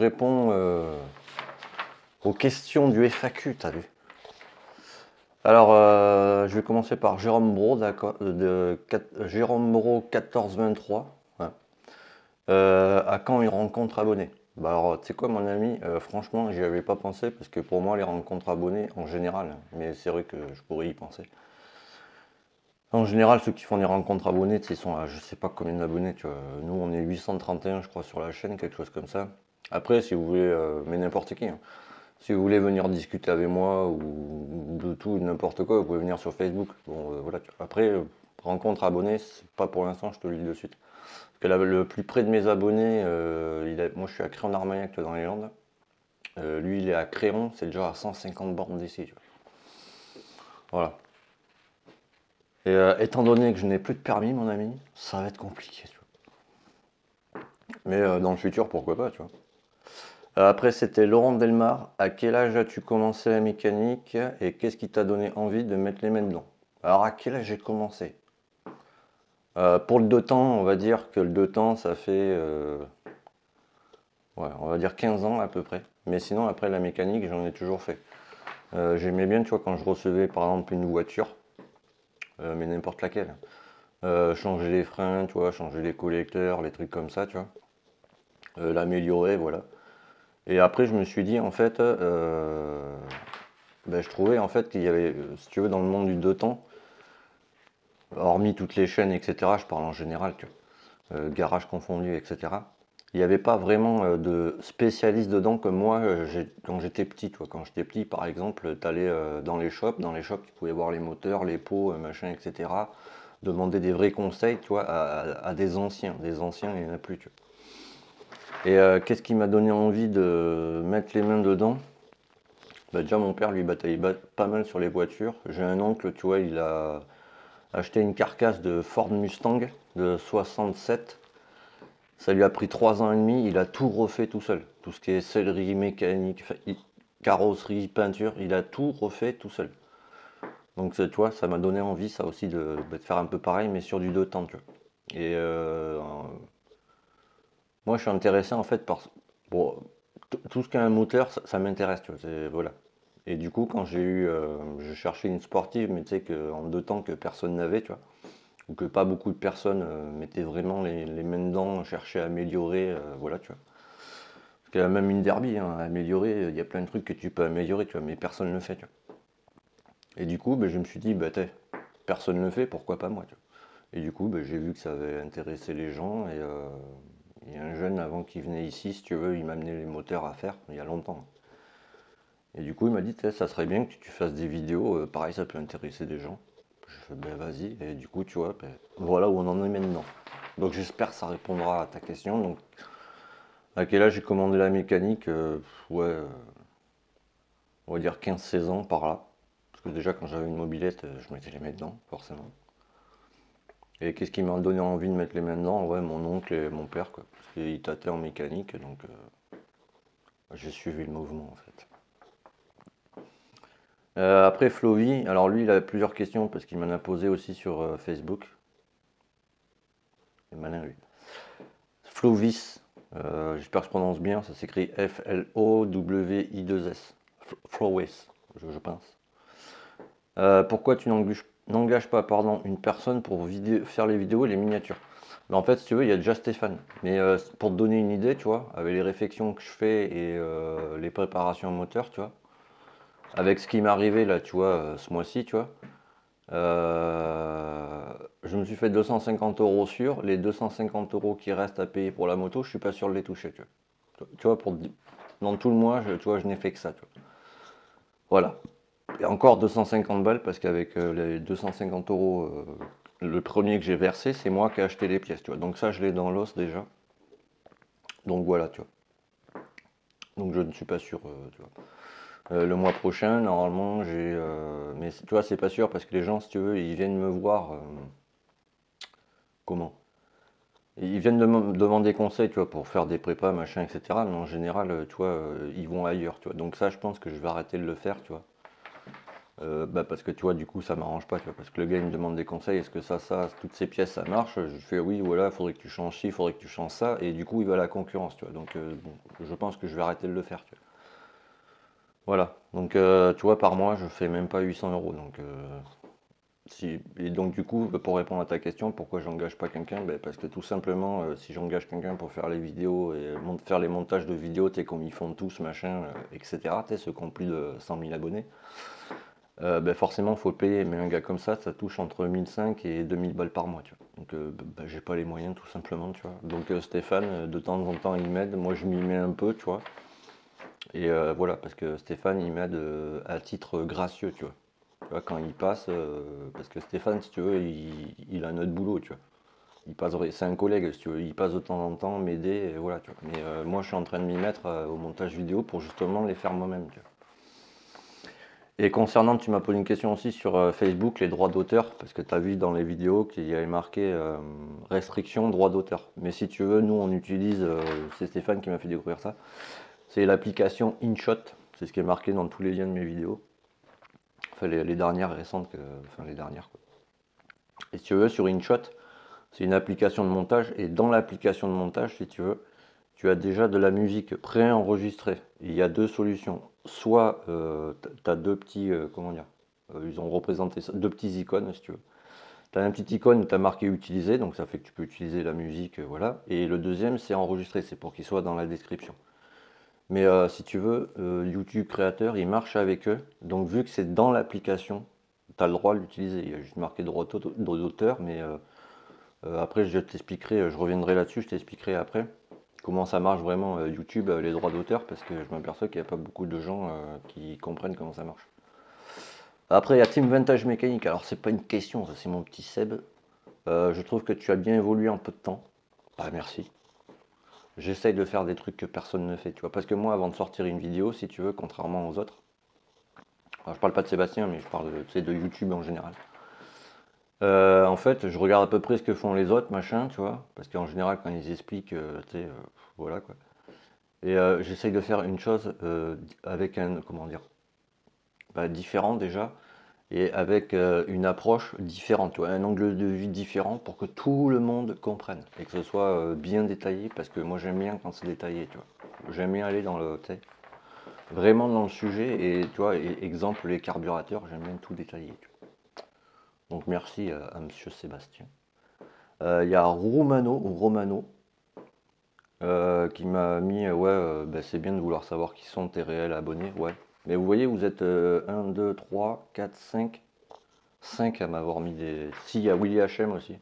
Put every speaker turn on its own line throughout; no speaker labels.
réponds aux questions du FAQ, t'as vu? Alors, je vais commencer par Jérôme Bro, d'accord, Jérôme Bro 1423. Ouais. À quand une rencontre abonnée? Bah alors, tu sais quoi, mon ami, franchement, j'y avais pas pensé parce que pour moi, les rencontres abonnés, en général, mais c'est vrai que je pourrais y penser. En général, ceux qui font des rencontres abonnés, tu sais, ils sont à je sais pas combien d'abonnés, tu vois. Nous, on est 831, je crois, sur la chaîne, quelque chose comme ça. Après, si vous voulez, mais n'importe qui, hein. Si vous voulez venir discuter avec moi ou de tout, n'importe quoi, vous pouvez venir sur Facebook. Bon, voilà. Après, rencontre abonnés, c'est pas pour l'instant, je te le dis de suite. Parce que là, le plus près de mes abonnés, moi je suis à Créon-Armagnac dans les Landes. Lui, il est à Créon, c'est déjà à 150 bornes d'ici. Voilà. Et étant donné que je n'ai plus de permis, mon ami, ça va être compliqué. Tu vois. Mais dans le futur, pourquoi pas, tu vois. Après, c'était Laurent Delmar. À quel âge as-tu commencé la mécanique et qu'est-ce qui t'a donné envie de mettre les mains dedans? Alors, à quel âge j'ai commencé? Pour le deux temps, on va dire que le deux temps, ça fait, ouais, on va dire 15 ans à peu près. Mais sinon, après la mécanique, j'en ai toujours fait. J'aimais bien, tu vois, quand je recevais par exemple une voiture, mais n'importe laquelle, changer les freins, tu vois, changer les collecteurs, les trucs comme ça, tu vois, l'améliorer, voilà. Et après, je me suis dit, en fait, ben, je trouvais en fait qu'il y avait, si tu veux, dans le monde du deux temps, hormis toutes les chaînes, etc., je parle en général, tu vois, garage confondu, etc., il n'y avait pas vraiment de spécialiste dedans comme moi quand j'étais petit, tu vois. Quand j'étais petit, par exemple, tu allais dans les shops, tu pouvais voir les moteurs, les pots, machin, etc., demander des vrais conseils, tu vois, à des anciens. Des anciens, il n'y en a plus, tu vois. Et qu'est-ce qui m'a donné envie de mettre les mains dedans? Bah déjà mon père lui bataille pas mal sur les voitures. J'ai un oncle, tu vois, il a acheté une carcasse de Ford Mustang de 67. Ça lui a pris 3 ans et demi, il a tout refait tout seul. Tout ce qui est sellerie, mécanique, carrosserie, peinture, il a tout refait tout seul. Donc tu vois, ça m'a donné envie ça aussi de faire un peu pareil, mais sur du deux temps, tu vois. Et moi je suis intéressé en fait par bon, tout ce qui a un moteur, ça m'intéresse, tu vois. Voilà. Et du coup, quand je cherchais une sportive, mais tu sais qu'en deux temps que personne n'avait, tu vois, ou que pas beaucoup de personnes mettaient vraiment les mains dedans, cherchaient à améliorer, voilà, tu vois. Parce qu'il y a même une derby, hein, à améliorer, il y a plein de trucs que tu peux améliorer, tu vois, mais personne ne le fait, tu vois. Et du coup, ben, je me suis dit, bah, personne ne le fait, pourquoi pas moi, tu vois. Et du coup, ben, j'ai vu que ça avait intéressé les gens, et il y a un jeune avant qui venait ici, si tu veux, il m'a amené les moteurs à faire, il y a longtemps. Et du coup, il m'a dit, ça serait bien que tu fasses des vidéos, pareil, ça peut intéresser des gens. Je fais, ben vas-y, et du coup, tu vois, ben, voilà où on en est maintenant. Donc j'espère que ça répondra à ta question. Donc, à quel âge j'ai commandé la mécanique? Ouais, on va dire 15-16 ans par là. Parce que déjà, quand j'avais une mobilette, je mettais les mains dedans, forcément. Et qu'est-ce qui m'a donné envie de mettre les mains dedans? Ouais, mon oncle et mon père, quoi. Parce qu'ils tâtaient en mécanique, donc j'ai suivi le mouvement, en fait. Après Flovy, alors lui il a plusieurs questions parce qu'il m'en a posé aussi sur Facebook. Il est malin lui. Flovis, j'espère que je prononce bien, ça s'écrit F-L-O-W-I-2-S. Flowis, je pense. Pourquoi tu n'engages pas pardon, une personne pour faire les vidéos et les miniatures? Mais en fait, si tu veux, il y a déjà Stéphane. Mais pour te donner une idée, tu vois, avec les réflexions que je fais et les préparations moteur, tu vois, avec ce qui m'est arrivé là, tu vois, ce mois-ci, tu vois, je me suis fait 250 euros sur les 250 euros qui restent à payer pour la moto, je suis pas sûr de les toucher, tu vois. Tu vois, dans tout le mois, tu vois, je n'ai fait que ça, tu vois. Voilà. Et encore 250 balles parce qu'avec les 250 euros, le premier que j'ai versé, c'est moi qui ai acheté les pièces, tu vois. Donc ça, je l'ai dans l'os déjà. Donc voilà, tu vois. Donc je ne suis pas sûr, tu vois. Le mois prochain, normalement, mais tu vois, c'est pas sûr parce que les gens, si tu veux, ils viennent me voir. Comment? Ils viennent me demander conseil, tu vois, pour faire des prépas, machin, etc. Mais en général, tu vois, ils vont ailleurs, tu vois. Donc ça, je pense que je vais arrêter de le faire, tu vois. Parce que tu vois, du coup, ça m'arrange pas, tu vois, parce que le gars il me demande des conseils, est-ce que toutes ces pièces ça marche? Je fais oui, voilà, faudrait que tu changes ci, faudrait que tu changes ça, et du coup il va à la concurrence, tu vois. Donc bon, je pense que je vais arrêter de le faire, tu vois. Voilà, donc tu vois, par mois je fais même pas 800 euros, donc et donc du coup, pour répondre à ta question, pourquoi j'engage pas quelqu'un? Ben, parce que tout simplement, si j'engage quelqu'un pour faire les vidéos et faire les montages de vidéos, tu sais, comme ils font tous, machin, etc., tu sais, ceux qui ont plus de 100 000 abonnés. Ben forcément, il faut le payer, mais un gars comme ça touche entre 1500 et 2000 balles par mois, tu vois. Donc, j'ai pas les moyens, tout simplement, tu vois. Donc, Stéphane, de temps en temps, il m'aide. Moi, je m'y mets un peu, tu vois. Et voilà, parce que Stéphane, il m'aide à titre gracieux, tu vois. Tu vois, quand il passe, parce que Stéphane, si tu veux, il a un autre boulot, tu vois. C'est un collègue, si tu veux. Il passe de temps en temps m'aider, et voilà, tu vois. Mais moi, je suis en train de m'y mettre au montage vidéo pour justement les faire moi-même, tu vois. Et concernant, tu m'as posé une question aussi sur Facebook, les droits d'auteur, parce que tu as vu dans les vidéos qu'il y avait marqué restriction droits d'auteur. Mais si tu veux, nous on utilise, c'est Stéphane qui m'a fait découvrir ça, c'est l'application InShot, c'est ce qui est marqué dans tous les liens de mes vidéos, enfin les dernières récentes, enfin les dernières, quoi. Et si tu veux, sur InShot, c'est une application de montage, et dans l'application de montage, si tu veux, tu as déjà de la musique préenregistrée. Il y a deux solutions. Soit tu as deux petits, comment dire, ils ont représenté ça, deux petits icônes si tu veux. Tu as un petit icône où tu as marqué utiliser, donc ça fait que tu peux utiliser la musique, voilà. Et le deuxième, c'est enregistrer, c'est pour qu'il soit dans la description. Mais si tu veux, YouTube Créateur, il marche avec eux. Donc vu que c'est dans l'application, tu as le droit de l'utiliser. Il y a juste marqué droit d'auteur, mais après je t'expliquerai, je reviendrai là-dessus, je t'expliquerai après comment ça marche vraiment YouTube, les droits d'auteur, parce que je m'aperçois qu'il n'y a pas beaucoup de gens qui comprennent comment ça marche. Après, il y a Team Vintage Mécanique. Alors, c'est pas une question, ça c'est mon petit Seb. Je trouve que tu as bien évolué en peu de temps. Ah, merci. J'essaye de faire des trucs que personne ne fait, tu vois. Parce que moi, avant de sortir une vidéo, si tu veux, contrairement aux autres, alors, je parle pas de Sébastien, mais je parle tu sais, de YouTube en général. En fait, je regarde à peu près ce que font les autres, machin, tu vois. Parce qu'en général, quand ils expliquent, tu sais, voilà quoi. Et j'essaye de faire une chose avec un, comment dire, différent déjà, et avec une approche différente, tu vois, un angle de vue différent pour que tout le monde comprenne et que ce soit bien détaillé, parce que moi j'aime bien quand c'est détaillé, tu vois. J'aime bien aller dans le, tu sais, vraiment dans le sujet, et tu vois, exemple les carburateurs, j'aime bien tout détailler, tu vois. Donc merci à monsieur Sébastien. Il y a Romano qui m'a mis, ouais, c'est bien de vouloir savoir qui sont tes réels abonnés, ouais. Mais vous voyez, vous êtes 1, 2, 3, 4, 5 à m'avoir mis des... Si, il y a Willy HM aussi,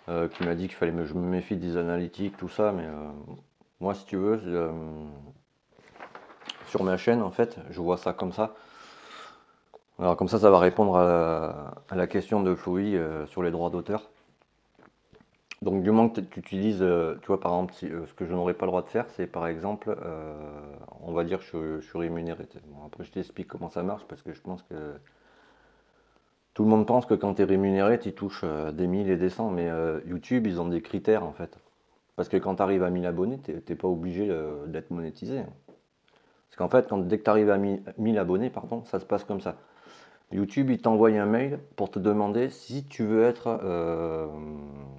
qui m'a dit qu'il fallait je me méfie des analytiques, tout ça, mais moi, si tu veux, sur ma chaîne, en fait, je vois ça comme ça. Alors comme ça va répondre à la question de Chloé sur les droits d'auteur. Donc du moment que tu utilises, tu vois par exemple, ce que je n'aurais pas le droit de faire, c'est par exemple, on va dire que je suis rémunéré. Bon, après je t'explique comment ça marche, parce que je pense que tout le monde pense que quand tu es rémunéré, tu touches des 1000 et des cents, mais YouTube, ils ont des critères en fait. Parce que quand tu arrives à 1000 abonnés, t'es pas obligé d'être monétisé. Parce qu'en fait, dès que tu arrives à 1000 abonnés, pardon, ça se passe comme ça. YouTube, il t'envoie un mail pour te demander si tu veux être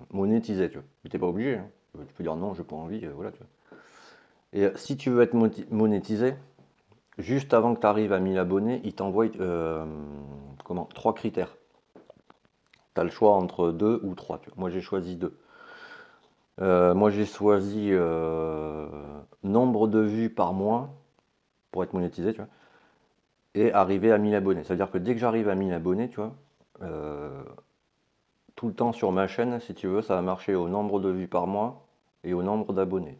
monétisé. Tu n'es pas obligé, hein. Tu peux dire non, j'ai pas envie, voilà. Tu vois. Et si tu veux être monétisé, juste avant que tu arrives à 1000 abonnés, il t'envoie trois critères. Tu as le choix entre deux ou trois. Tu vois. Moi, j'ai choisi deux. Moi, j'ai choisi nombre de vues par mois pour être monétisé, tu vois, et arriver à 1000 abonnés. C'est-à-dire que dès que j'arrive à 1000 abonnés, tu vois, tout le temps sur ma chaîne, si tu veux, ça va marcher au nombre de vues par mois et au nombre d'abonnés.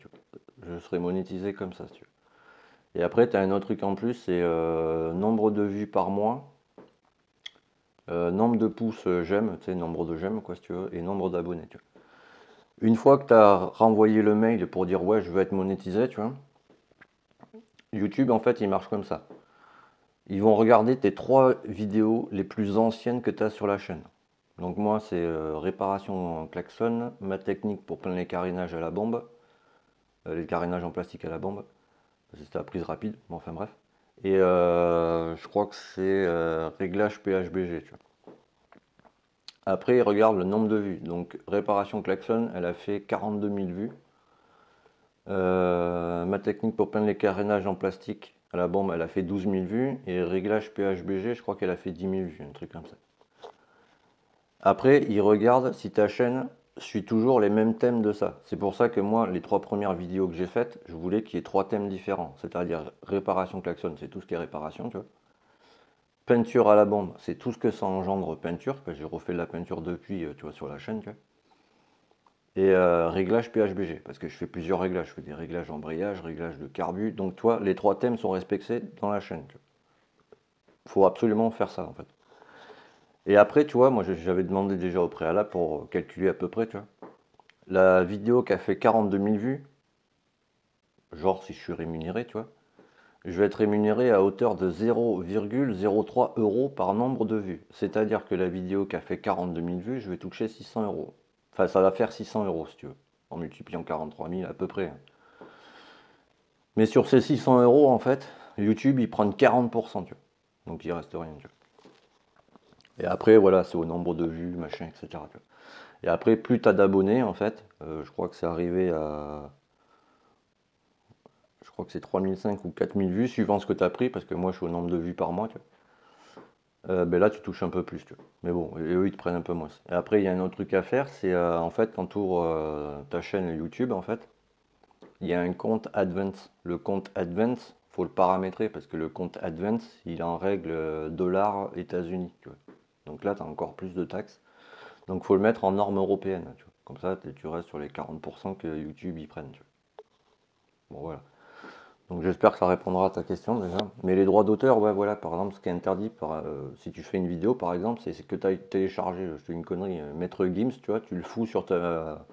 Je serai monétisé comme ça, si tu veux. Et après, tu as un autre truc en plus, c'est nombre de vues par mois, nombre de pouces j'aime, tu sais, nombre de j'aime, quoi, si tu veux, et nombre d'abonnés, tu vois. Une fois que tu as renvoyé le mail pour dire ouais, je veux être monétisé, tu vois, YouTube, en fait, il marche comme ça. Ils vont regarder tes 3 vidéos les plus anciennes que tu as sur la chaîne. Donc moi, c'est réparation en klaxon, ma technique pour plein les carénages à la bombe, les carénages en plastique à la bombe, c'était la prise rapide, bon, enfin bref. Et je crois que c'est réglage PHBG, tu vois. Après, il regarde le nombre de vues. Donc, réparation klaxon, elle a fait 42 000 vues. Ma technique pour peindre les carénages en plastique à la bombe, elle a fait 12 000 vues. Et réglage PHBG, je crois qu'elle a fait 10 000 vues, un truc comme ça. Après, il regarde si ta chaîne suit toujours les mêmes thèmes de ça. C'est pour ça que moi, les 3 premières vidéos que j'ai faites, je voulais qu'il y ait 3 thèmes différents. C'est-à-dire réparation klaxon, c'est tout ce qui est réparation, tu vois. Peinture à la bombe, c'est tout ce que ça engendre peinture, parce que j'ai refait de la peinture depuis, tu vois, sur la chaîne, tu vois. Et réglage PHBG, parce que je fais plusieurs réglages. Je fais des réglages embrayage, réglages de carbu. Donc, toi, les 3 thèmes sont respectés dans la chaîne. Il faut absolument faire ça, en fait. Et après, tu vois, moi, j'avais demandé déjà au préalable pour calculer à peu près, tu vois. La vidéo qui a fait 42 000 vues, genre si je suis rémunéré, tu vois, je vais être rémunéré à hauteur de 0,03 euros par nombre de vues. C'est-à-dire que la vidéo qui a fait 42 000 vues, je vais toucher 600 euros. Enfin, ça va faire 600 euros si tu veux, en multipliant 43 000 à peu près, hein. Mais sur ces 600 euros, en fait, YouTube, il prend 40%, tu vois. Donc il reste rien, tu vois. Et après, voilà, c'est au nombre de vues, machin, etc., tu vois. Et après, plus tu as d'abonnés, en fait, je crois que c'est arrivé à. Je crois que c'est 3005 ou 4000 vues, suivant ce que tu as pris, parce que moi, je suis au nombre de vues par mois, tu vois. Ben là, tu touches un peu plus, tu vois. Mais bon, et eux, ils te prennent un peu moins. Et après, il y a un autre truc à faire, c'est en fait, quand tu ouvres ta chaîne YouTube, en fait, il y a un compte Advance. Le compte Advance, faut le paramétrer parce que le compte Advance, il est en règle dollars États-Unis, tu vois. Donc là, tu as encore plus de taxes. Donc faut le mettre en norme européenne, tu vois. Comme ça, tu restes sur les 40% que YouTube y prenne, tu vois. Bon, voilà. Donc j'espère que ça répondra à ta question déjà. Mais les droits d'auteur, ouais, voilà, par exemple, ce qui est interdit, si tu fais une vidéo, par exemple, c'est que tu as téléchargé, je te dis une connerie, Maître Gims, tu vois, tu le fous sur ta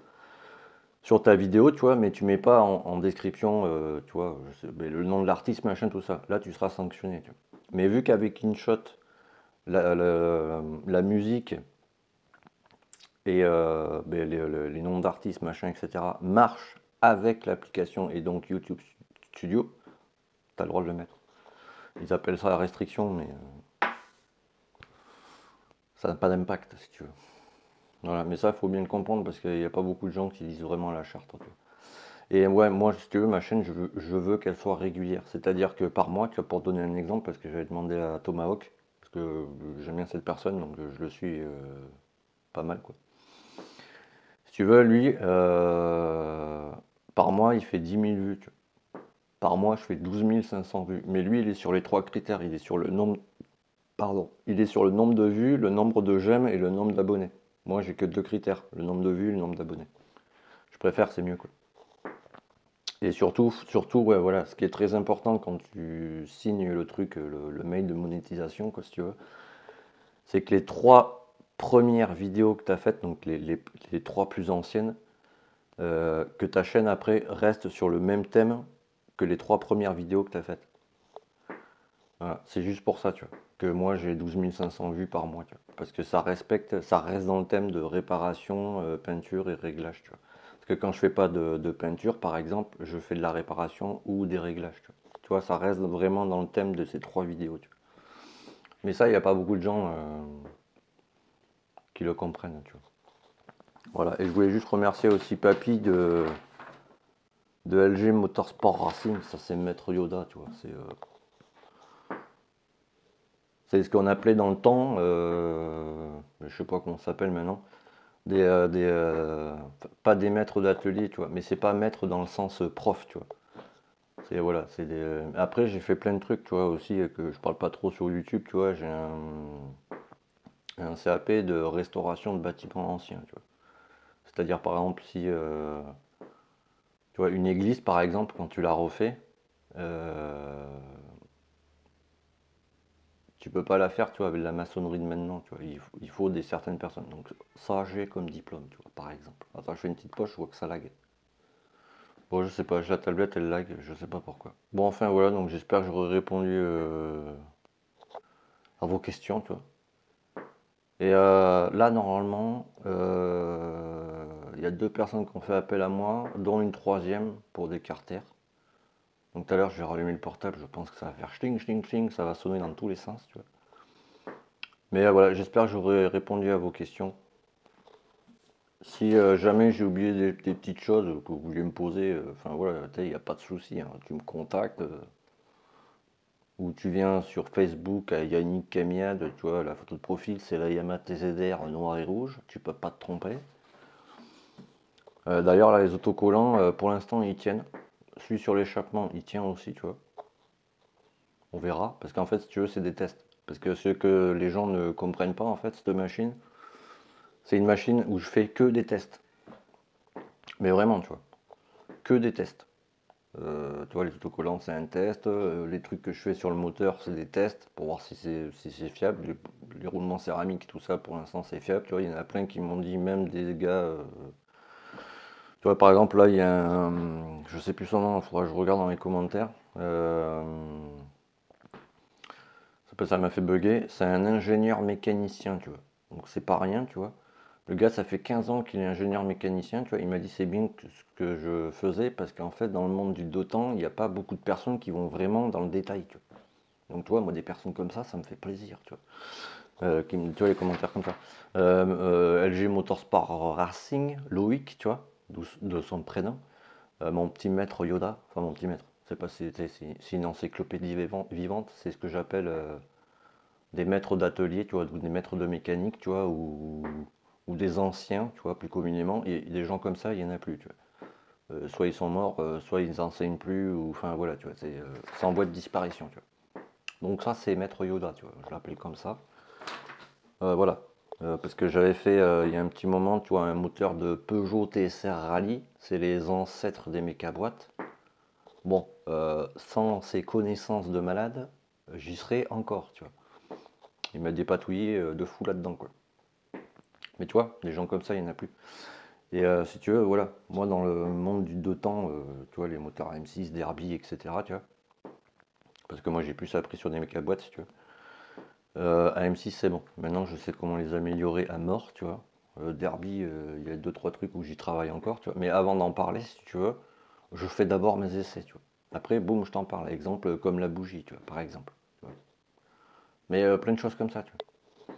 vidéo, tu vois, mais tu mets pas en description, tu vois, mais le nom de l'artiste, machin, tout ça. Là, tu seras sanctionné, tu vois. Mais vu qu'avec InShot, la musique et ben, les noms d'artistes, machin, etc., marchent avec l'application et donc YouTube Studio, tu as le droit de le mettre. Ils appellent ça la restriction, mais ça n'a pas d'impact, si tu veux. Voilà, mais ça, il faut bien le comprendre parce qu'il n'y a pas beaucoup de gens qui lisent vraiment la charte, tu vois. Et ouais, moi, si tu veux, ma chaîne, je veux qu'elle soit régulière. C'est-à-dire que par mois, tu vois, pour donner un exemple, parce que j'avais demandé à Tomahawk, parce que j'aime bien cette personne, donc je le suis pas mal, quoi. Si tu veux, lui, par mois, il fait 10 000 vues, tu vois. Par mois, je fais 12 500 vues. Mais lui, il est sur les 3 critères. Il est sur le nombre, pardon, il est sur le nombre de vues, le nombre de j'aime et le nombre d'abonnés. Moi, j'ai que 2 critères, le nombre de vues et le nombre d'abonnés. Je préfère, c'est mieux, quoi. Et surtout, ouais, voilà, ce qui est très important quand tu signes le truc, le mail de monétisation, quoi, si tu veux, c'est que les 3 premières vidéos que tu as faites, donc les 3 plus anciennes, que ta chaîne après reste sur le même thème que les 3 premières vidéos que tu as faites. Voilà, c'est juste pour ça, tu vois, que moi j'ai 12 500 vues par mois, tu vois, parce que ça reste dans le thème de réparation, peinture et réglage, tu vois. Parce que quand je fais pas de peinture, par exemple, je fais de la réparation ou des réglages, tu vois. Tu vois, ça reste vraiment dans le thème de ces 3 vidéos, tu vois. Mais ça, il n'y a pas beaucoup de gens qui le comprennent, tu vois. Voilà, et je voulais juste remercier aussi Papy de LG Motorsport Racing, ça c'est Maître Yoda, tu vois, c'est ce qu'on appelait dans le temps, je sais pas comment ça s'appelle maintenant, pas des maîtres d'atelier, tu vois, mais c'est pas maître dans le sens prof, tu vois. C'est voilà, c'est des. Après, j'ai fait plein de trucs, tu vois, aussi que je parle pas trop sur YouTube, tu vois. J'ai un CAP de restauration de bâtiments anciens, tu vois. C'est-à-dire, par exemple, si tu vois une église, par exemple, quand tu la refais, euh, tu peux pas la faire, tu vois, avec la maçonnerie de maintenant, tu vois. Il faut des certaines personnes. Donc ça, j'ai comme diplôme, tu vois, par exemple. Attends, je fais une petite poche, je vois que ça lag. Bon, je sais pas, la tablette elle lag, je sais pas pourquoi. Bon, enfin voilà, donc j'espère que j'aurai répondu à vos questions, tu vois. Et là, normalement, il y a 2 personnes qui ont fait appel à moi, dont une troisième pour des carters. Donc tout à l'heure, je vais rallumer le portable, je pense que ça va faire chling, chling, chling, ça va sonner dans tous les sens, tu vois. Mais voilà, j'espère que j'aurai répondu à vos questions. Si jamais j'ai oublié des petites choses que vous vouliez me poser, enfin voilà, il n'y a pas de souci, hein, tu me contactes, ou tu viens sur Facebook à Yannick Camiade, tu vois, la photo de profil, c'est la Yamaha TZR noir et rouge, tu peux pas te tromper. D'ailleurs, là, les autocollants, pour l'instant, ils tiennent. Celui sur l'échappement, il tient aussi, tu vois. On verra, parce qu'en fait, si tu veux, c'est des tests. Parce que ce que les gens ne comprennent pas, en fait, cette machine, c'est une machine où je fais que des tests. Mais vraiment, tu vois, que des tests. Tu vois, les autocollants, c'est un test. Les trucs que je fais sur le moteur, c'est des tests pour voir si c'est fiable. Les roulements céramiques, tout ça, pour l'instant, c'est fiable. Tu vois, il y en a plein qui m'ont dit, même des gars. Tu vois, par exemple, là, il y a un. Je sais plus son nom, il faudra que je regarde dans les commentaires. Ça m'a fait bugger. C'est un ingénieur mécanicien, tu vois. Donc, c'est pas rien, tu vois. Le gars, ça fait 15 ans qu'il est ingénieur mécanicien, tu vois. Il m'a dit c'est bien ce que je faisais parce qu'en fait, dans le monde du dotan, il n'y a pas beaucoup de personnes qui vont vraiment dans le détail, tu vois. Donc, tu vois, moi, des personnes comme ça me fait plaisir, tu vois. Tu vois, les commentaires comme ça. LG Motorsport Racing, Loïc, tu vois, de son prénom. Mon petit maître Yoda, enfin mon petit maître, c'est pas si c'est une encyclopédie vivante, c'est ce que j'appelle des maîtres d'atelier, tu vois, ou des maîtres de mécanique, tu vois, ou des anciens, tu vois, plus communément. Et des gens comme ça, il y en a plus, tu vois. Soit ils sont morts, soit ils enseignent plus, ou enfin voilà, tu vois, c'est en voie de disparition, tu vois. Donc ça, c'est maître Yoda, tu vois, je l'appelle comme ça. Voilà. Parce que j'avais fait il y a un petit moment, tu vois, un moteur de Peugeot TSR Rally, c'est les ancêtres des mécaboîtes. Bon, sans ces connaissances de malade, j'y serais encore, tu vois. Il m'a dépatouillé de fou là-dedans, quoi. Mais tu vois, des gens comme ça, il n'y en a plus. Et si tu veux, voilà, moi dans le monde du deux temps, tu vois, les moteurs M6, Derby, etc., tu vois, parce que moi j'ai plus appris sur des mécaboîtes, si tu veux. À M6, c'est bon. Maintenant, je sais comment les améliorer à mort, tu vois. Derby, il y a deux trois trucs où j'y travaille encore, tu vois. Mais avant d'en parler, si tu veux, je fais d'abord mes essais, tu vois. Après, boum, je t'en parle. Exemple comme la bougie, tu vois, par exemple. Tu vois. Mais plein de choses comme ça, tu vois.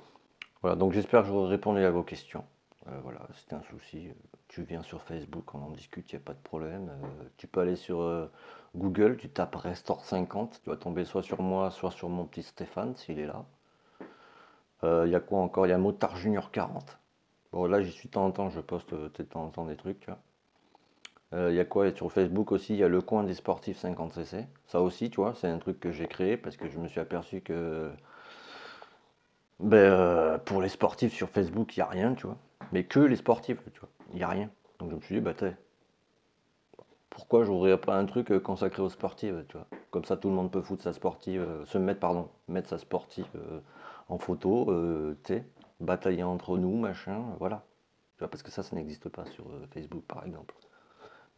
Voilà, donc j'espère que j'aurai répondu à vos questions. Voilà, c'était un souci. Tu viens sur Facebook, on en discute, il n'y a pas de problème. Tu peux aller sur Google, tu tapes Restore 50, tu vas tomber soit sur moi, soit sur mon petit Stéphane, s'il est là. Il y a quoi encore? Il y a Motard Junior 40. Bon, là, j'y suis de temps en temps, je poste de temps en temps des trucs, tu vois. Il y a quoi? Sur Facebook aussi, il y a le coin des sportifs 50cc. Ça aussi, tu vois, c'est un truc que j'ai créé parce que je me suis aperçu que ben, pour les sportifs sur Facebook, il n'y a rien, tu vois. Mais que les sportifs, tu vois. Il n'y a rien. Donc je me suis dit, bah, pourquoi j'ouvrirais pas un truc consacré aux sportives, tu vois. Comme ça, tout le monde peut foutre sa sportive, mettre sa sportive en photo, tu sais, batailler entre nous, machin, voilà. Tu vois, parce que ça n'existe pas sur Facebook, par exemple.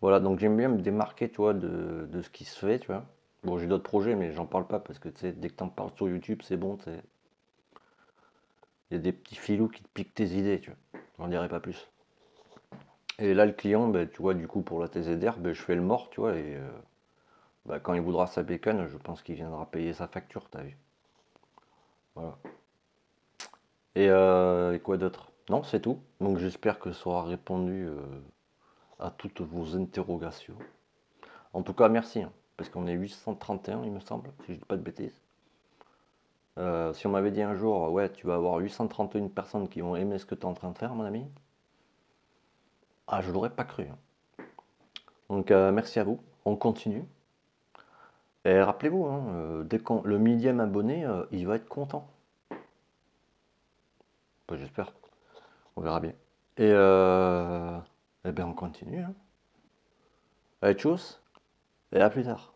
Voilà, donc j'aime bien me démarquer, tu vois, de ce qui se fait, tu vois. Bon, j'ai d'autres projets, mais j'en parle pas parce que, tu sais, dès que t'en parles sur YouTube, c'est bon, tu sais. Il y a des petits filous qui te piquent tes idées, tu vois. J'en dirai pas plus. Et là, le client, ben, tu vois, du coup, pour la TZR, ben, je fais le mort, tu vois, et bah, quand il voudra sa bécane, je pense qu'il viendra payer sa facture, t'as vu. Voilà. Et quoi d'autre? Non, c'est tout. Donc j'espère que ça aura répondu à toutes vos interrogations. En tout cas, merci, hein, parce qu'on est 831, il me semble, si je dis pas de bêtises. Si on m'avait dit un jour, ouais, tu vas avoir 831 personnes qui vont aimer ce que tu es en train de faire, mon ami, ah, je l'aurais pas cru, hein. Donc merci à vous, on continue. Et rappelez-vous, hein, dès qu'on le millième abonné, il va être content. Bah, j'espère, on verra bien. Et ben on continue, hein. Allez, tchuss, et à plus tard.